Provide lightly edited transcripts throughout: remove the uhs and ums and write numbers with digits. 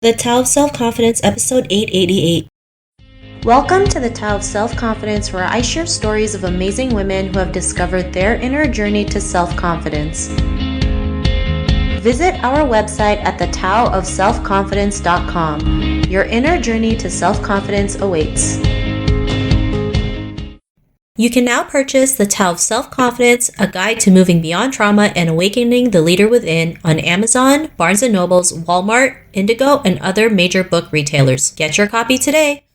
The Tao of Self-Confidence, episode 888. Welcome to the Tao of Self-Confidence, where I share stories of amazing women who have discovered their inner journey to self-confidence. Visit our website at thetaoofselfconfidence.com. Your inner journey to self-confidence awaits. You can now purchase The Tao of Self-Confidence, a guide to moving beyond trauma and awakening the leader within on Amazon, Barnes & Noble's, Walmart, Indigo, and other major book retailers. Get your copy today.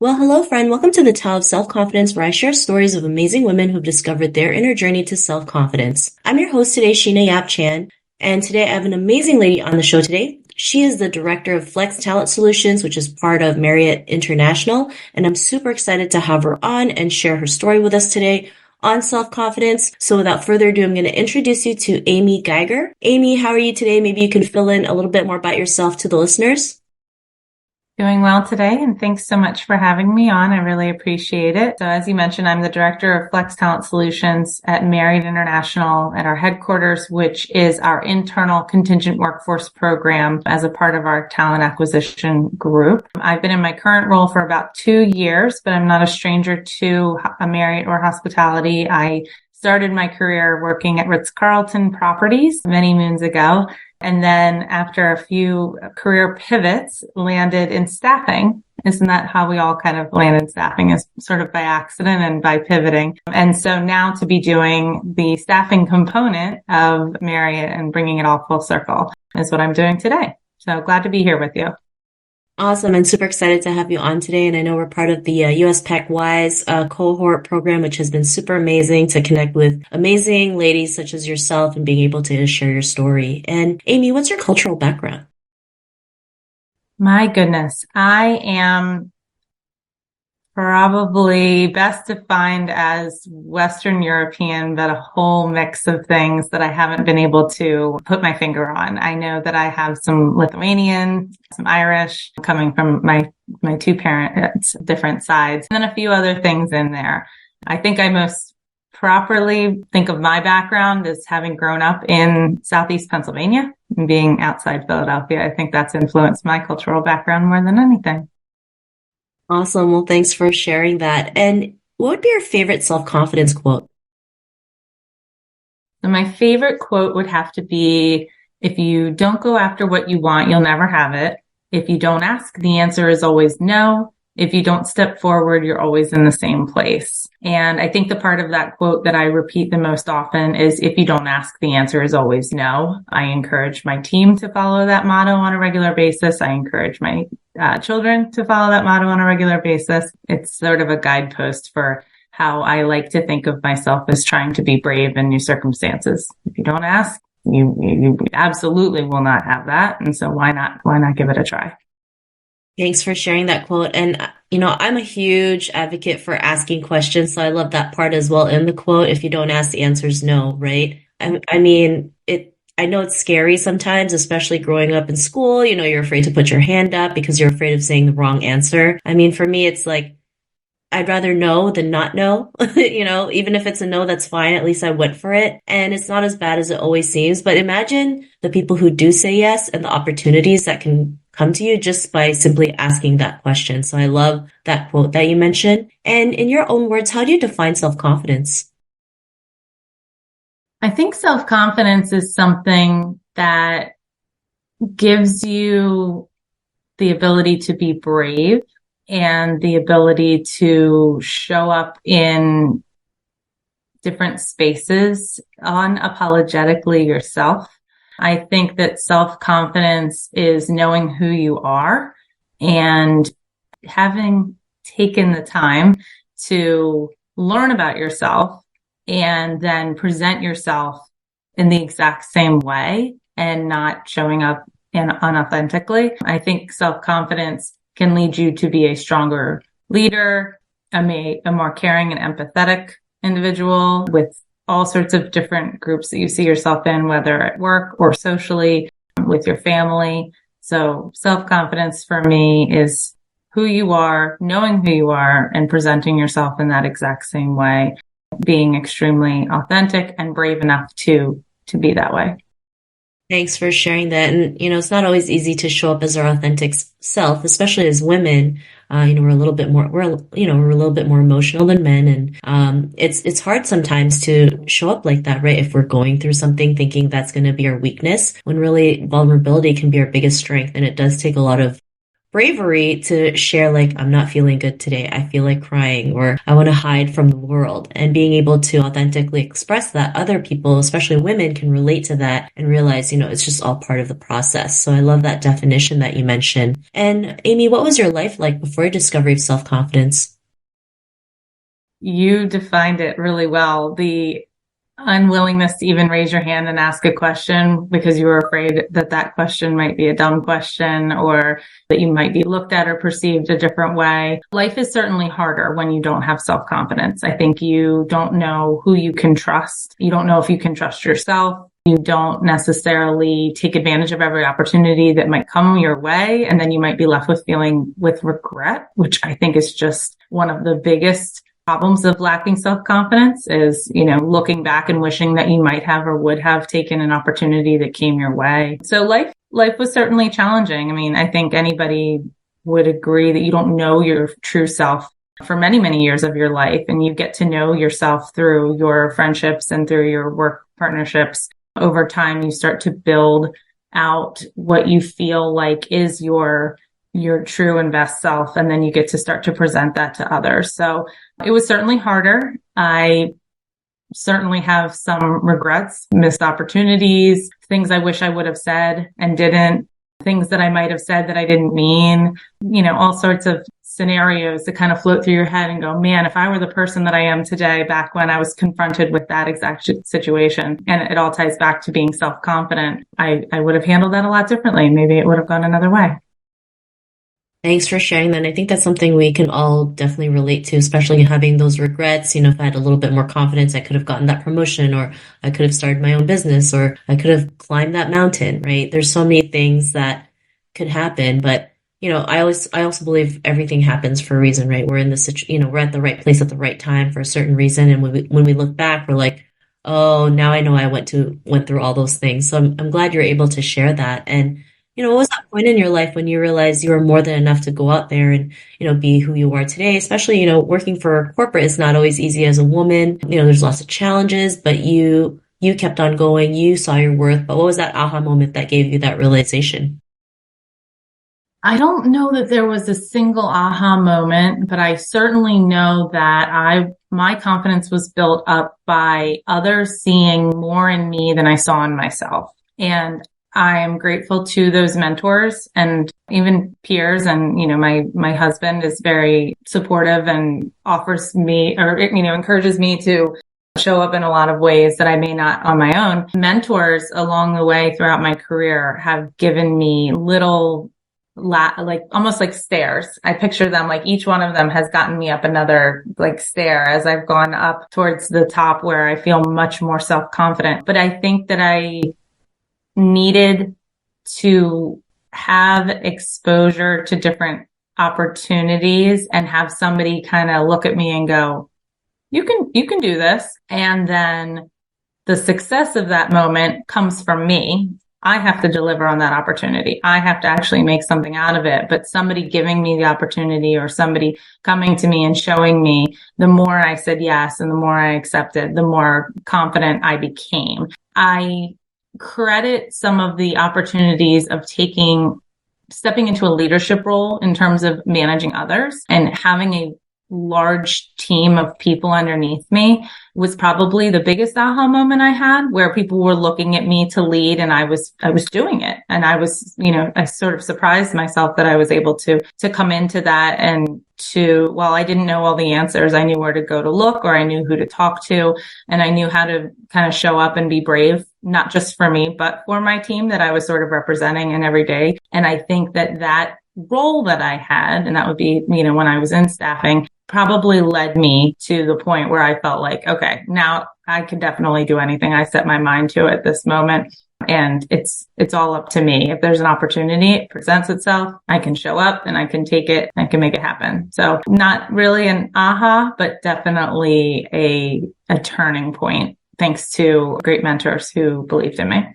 Well, hello, friend. Welcome to The Tao of Self-Confidence, where I share stories of amazing women who've discovered their inner journey to self-confidence. I'm your host today, Sheena Yap Chan, and today I have an amazing lady on the show today. She is the director of Flex Talent Solutions, which is part of Marriott International, and I'm super excited to have her on and share her story with us today on self-confidence. So without further ado, I'm going to introduce you to Amy Geiger. Amy, how are you today? Maybe you can fill in a little bit more about yourself to the listeners. Doing well today, and thanks so much for having me on. I really appreciate it. So as you mentioned, I'm the director of Flex Talent Solutions at Marriott International at our headquarters, which is our internal contingent workforce program as a part of our talent acquisition group. I've been in my current role for about 2 years, but I'm not a stranger to a Marriott or hospitality. I started my career working at Ritz-Carlton Properties many moons ago. And then after a few career pivots, landed in staffing. Isn't that how we all kind of land in staffing, is sort of by accident and by pivoting? And so now to be doing the staffing component of Marriott and bringing it all full circle is what I'm doing today. So glad to be here with you. Awesome, and super excited to have you on today. And I know we're part of the US PEC WISE cohort program, which has been super amazing to connect with amazing ladies such as yourself and being able to share your story. And Amy, what's your cultural background? My goodness, I am probably best defined as Western European, but a whole mix of things that I haven't been able to put my finger on. I know that I have some Lithuanian, some Irish coming from my two parents, different sides, and then a few other things in there. I think I most properly think of my background as having grown up in Southeast Pennsylvania and being outside Philadelphia. I think that's influenced my cultural background more than anything. Awesome. Well, thanks for sharing that. And what would be your favorite self-confidence quote? So my favorite quote would have to be, if you don't go after what you want, you'll never have it. If you don't ask, the answer is always no. If you don't step forward, you're always in the same place. And I think the part of that quote that I repeat the most often is, if you don't ask, the answer is always no. I encourage my team to follow that motto on a regular basis. I encourage my children to follow that motto on a regular basis. It's sort of a guidepost for how I like to think of myself as trying to be brave in new circumstances. If you don't ask, you absolutely will not have that. And so why not give it a try? Thanks for sharing that quote. And, I'm a huge advocate for asking questions. So I love that part as well in the quote. If you don't ask, the answer is no, right? I mean, I know it's scary sometimes, especially growing up in school. You're afraid to put your hand up because you're afraid of saying the wrong answer. I mean, for me, it's like, I'd rather know than not know. Even if it's a no, that's fine. At least I went for it. And it's not as bad as it always seems. But imagine the people who do say yes and the opportunities that can come to you just by simply asking that question. So I love that quote that you mentioned. And in your own words, how do you define self-confidence? I think self-confidence is something that gives you the ability to be brave and the ability to show up in different spaces unapologetically yourself. I think that self-confidence is knowing who you are and having taken the time to learn about yourself and then present yourself in the exact same way and not showing up unauthentically. I think self-confidence can lead you to be a stronger leader, a more caring and empathetic individual with all sorts of different groups that you see yourself in, whether at work or socially with your family. So self-confidence for me is who you are, knowing who you are, and presenting yourself in that exact same way, being extremely authentic and brave enough to be that way. Thanks for sharing that. And, it's not always easy to show up as our authentic self, especially as women. We're a little bit more, we're a little bit more emotional than men. And, it's hard sometimes to show up like that, right? If we're going through something thinking that's going to be our weakness, when really vulnerability can be our biggest strength. And it does take a lot of bravery to share, like, I'm not feeling good today. I feel like crying, or I want to hide from the world. And being able to authentically express that, other people, especially women, can relate to that and realize, it's just all part of the process. So I love that definition that you mentioned. And Amy, what was your life like before your discovery of self-confidence? You defined it really well. The unwillingness to even raise your hand and ask a question because you were afraid that that question might be a dumb question or that you might be looked at or perceived a different way. Life is certainly harder when you don't have self-confidence. I think you don't know who you can trust. You don't know if you can trust yourself. You don't necessarily take advantage of every opportunity that might come your way. And then you might be left with feeling with regret, which I think is just one of the biggest problems of lacking self-confidence is, looking back and wishing that you might have or would have taken an opportunity that came your way. So life was certainly challenging. I mean, I think anybody would agree that you don't know your true self for many, many years of your life, and you get to know yourself through your friendships and through your work partnerships. Over time, you start to build out what you feel like is your true and best self. And then you get to start to present that to others. So it was certainly harder. I certainly have some regrets, missed opportunities, things I wish I would have said and didn't, things that I might have said that I didn't mean, all sorts of scenarios that kind of float through your head and go, man, if I were the person that I am today back when I was confronted with that exact situation, and it all ties back to being self-confident, I would have handled that a lot differently. Maybe it would have gone another way. Thanks for sharing that. And I think that's something we can all definitely relate to, especially having those regrets. If I had a little bit more confidence, I could have gotten that promotion, or I could have started my own business, or I could have climbed that mountain, right? There's so many things that could happen, but I also believe everything happens for a reason, right? We're in this, we're at the right place at the right time for a certain reason. And when we look back, we're like, oh, now I know I went through all those things. So I'm glad you're able to share that. And what was that point in your life when you realized you were more than enough to go out there and, be who you are today? Especially, working for corporate is not always easy as a woman. There's lots of challenges, but you kept on going. You saw your worth. But what was that aha moment that gave you that realization? I don't know that there was a single aha moment, but I certainly know that my confidence was built up by others seeing more in me than I saw in myself. And I am grateful to those mentors and even peers. And, my husband is very supportive and offers me or, encourages me to show up in a lot of ways that I may not on my own. Mentors along the way throughout my career have given me little like almost like stairs. I picture them like each one of them has gotten me up another like stair as I've gone up towards the top where I feel much more self-confident. But I think that I needed to have exposure to different opportunities and have somebody kind of look at me and go, you can do this. And then the success of that moment comes from me. I have to deliver on that opportunity. I have to actually make something out of it. But somebody giving me the opportunity or somebody coming to me and showing me, the more I said yes and the more I accepted, the more confident I became. I credit some of the opportunities of stepping into a leadership role in terms of managing others and having a large team of people underneath me was probably the biggest aha moment I had, where people were looking at me to lead and I was doing it. And I was, I sort of surprised myself that I was able to come into that and while I didn't know all the answers, I knew where to go to look, or I knew who to talk to, and I knew how to kind of show up and be brave, not just for me, but for my team that I was sort of representing in every day. And I think that role that I had, and that would be, when I was in staffing, probably led me to the point where I felt like, okay, now I can definitely do anything I set my mind to at this moment. And it's all up to me. If there's an opportunity, it presents itself, I can show up and I can take it, I can make it happen. So not really an aha, but definitely a turning point, thanks to great mentors who believed in me.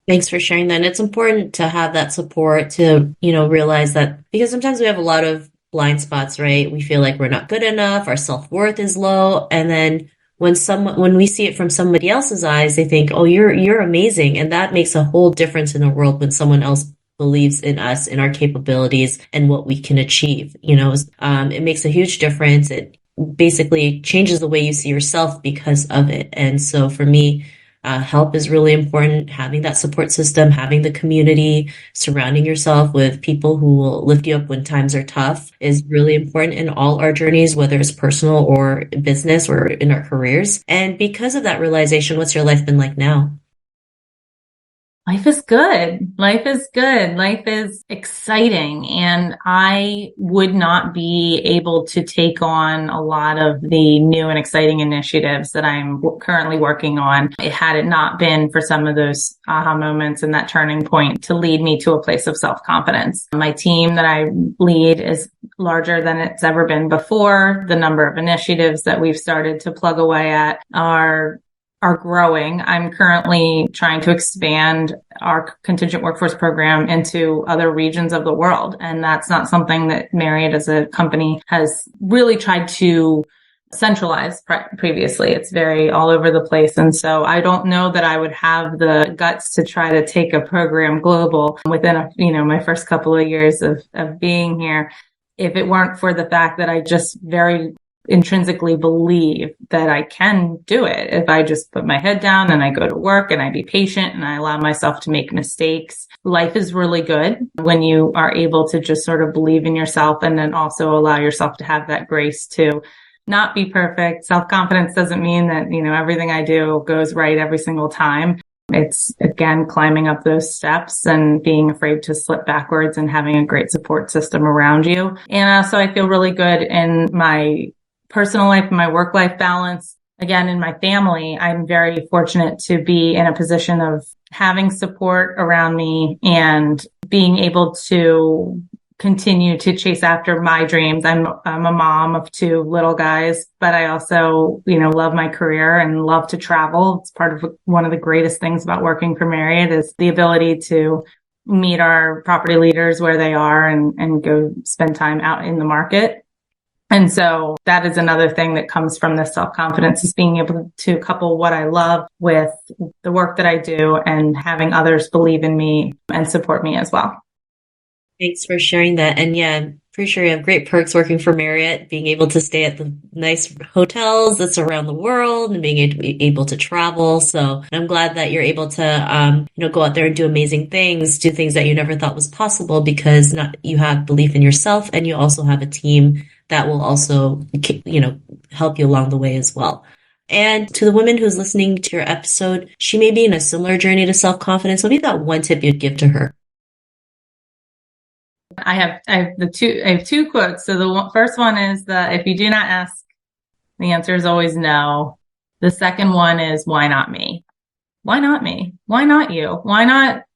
Thanks for sharing that. And it's important to have that support to, realize that because sometimes we have a lot of blind spots, right? We feel like we're not good enough, our self-worth is low, and then when we see it from somebody else's eyes, they think, "Oh, you're amazing." And that makes a whole difference in the world when someone else believes in us, in our capabilities, and what we can achieve. It makes a huge difference. It basically changes the way you see yourself because of it. And so for me, help is really important. Having that support system, having the community, surrounding yourself with people who will lift you up when times are tough is really important in all our journeys, whether it's personal or business or in our careers. And because of that realization, what's your life been like now? Life is good. Life is good. Life is exciting. And I would not be able to take on a lot of the new and exciting initiatives that I'm currently working on had it not been for some of those aha moments and that turning point to lead me to a place of self-confidence. My team that I lead is larger than it's ever been before. The number of initiatives that we've started to plug away at are growing. I'm currently trying to expand our contingent workforce program into other regions of the world. And that's not something that Marriott as a company has really tried to centralize previously. It's very all over the place. And so I don't know that I would have the guts to try to take a program global within my first couple of years of being here if it weren't for the fact that I just very intrinsically believe that I can do it if I just put my head down and I go to work and I be patient and I allow myself to make mistakes. Life is really good when you are able to just sort of believe in yourself and then also allow yourself to have that grace to not be perfect. Self-confidence doesn't mean that, everything I do goes right every single time. It's, again, climbing up those steps and being afraid to slip backwards and having a great support system around you. And so I feel really good in my personal life and my work-life balance. Again, in my family, I'm very fortunate to be in a position of having support around me and being able to continue to chase after my dreams. I'm a mom of two little guys, but I also, love my career and love to travel. It's part of one of the greatest things about working for Marriott is the ability to meet our property leaders where they are and go spend time out in the market. And so that is another thing that comes from this self-confidence is being able to couple what I love with the work that I do and having others believe in me and support me as well. Thanks for sharing that. And yeah, I'm pretty sure you have great perks working for Marriott, being able to stay at the nice hotels that's around the world and being able to travel. So I'm glad that you're able to, go out there and do amazing things, do things that you never thought was possible because you have belief in yourself and you also have a team that will also, help you along the way as well. And to the woman who's listening to your episode, she may be in a similar journey to self-confidence. What do you got one tip you'd give to her? I have two quotes. So the first one is that if you do not ask, the answer is always no. The second one is, why not me? Why not me? Why not you?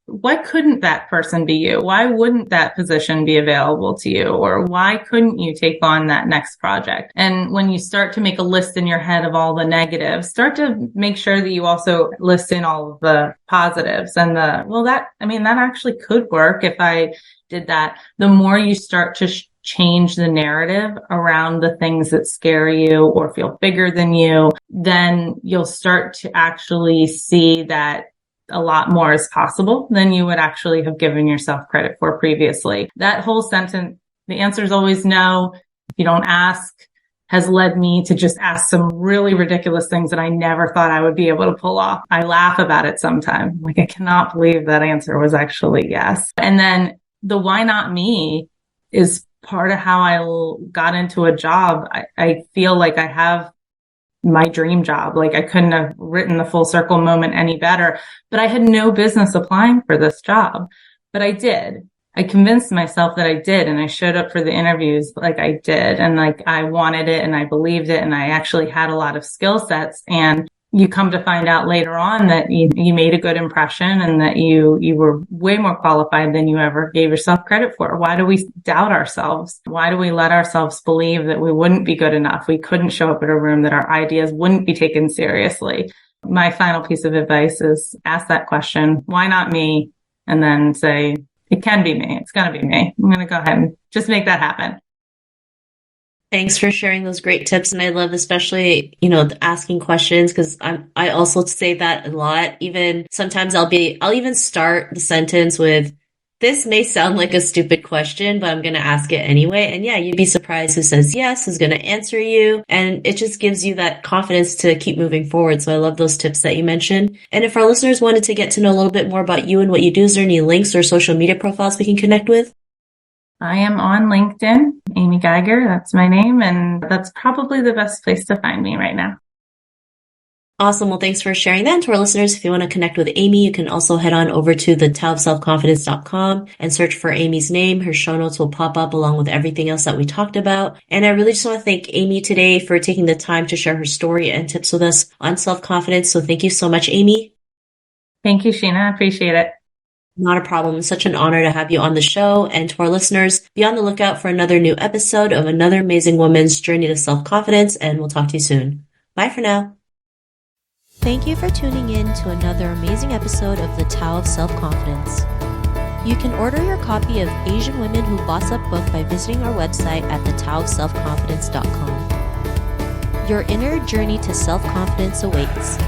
Why couldn't that person be you? Why wouldn't that position be available to you? Or why couldn't you take on that next project? And when you start to make a list in your head of all the negatives, start to make sure that you also list in all of the positives and that actually could work if I did that. The more you start to change the narrative around the things that scare you or feel bigger than you, then you'll start to actually see that a lot more is possible than you would actually have given yourself credit for previously. That whole sentence, the answer is always no. If you don't ask, has led me to just ask some really ridiculous things that I never thought I would be able to pull off. I laugh about it sometimes. Like, I cannot believe that answer was actually yes. And then the why not me is part of how I got into a job. I feel like I have my dream job. Like, I couldn't have written the full circle moment any better, but I had no business applying for this job, but I did. I convinced myself that I did, and I showed up for the interviews like I did, and like I wanted it and I believed it, and I actually had a lot of skill sets. And you come to find out later on that you made a good impression and that you were way more qualified than you ever gave yourself credit for. Why do we doubt ourselves? Why do we let ourselves believe that we wouldn't be good enough? We couldn't show up at a room, that our ideas wouldn't be taken seriously. My final piece of advice is ask that question, why not me? And then say, it can be me. It's going to be me. I'm going to go ahead and just make that happen. Thanks for sharing those great tips. And I love especially, asking questions because I also say that a lot. Even sometimes I'll even start the sentence with, this may sound like a stupid question, but I'm going to ask it anyway. And yeah, you'd be surprised who says yes, who's going to answer you. And it just gives you that confidence to keep moving forward. So I love those tips that you mentioned. And if our listeners wanted to get to know a little bit more about you and what you do, is there any links or social media profiles we can connect with? I am on LinkedIn, Amy Geiger. That's my name. And that's probably the best place to find me right now. Awesome. Well, thanks for sharing that. And to our listeners, if you want to connect with Amy, you can also head on over to the taoofselfconfidence.com and search for Amy's name. Her show notes will pop up along with everything else that we talked about. And I really just want to thank Amy today for taking the time to share her story and tips with us on self-confidence. So thank you so much, Amy. Thank you, Sheena. I appreciate it. Not a problem. It's such an honor to have you on the show. And to our listeners, be on the lookout for another new episode of another amazing woman's journey to self-confidence. And we'll talk to you soon. Bye for now. Thank you for tuning in to another amazing episode of The Tao of Self-Confidence. You can order your copy of Asian Women Who Boss Up book by visiting our website at thetaoofselfconfidence.com. Your inner journey to self-confidence awaits.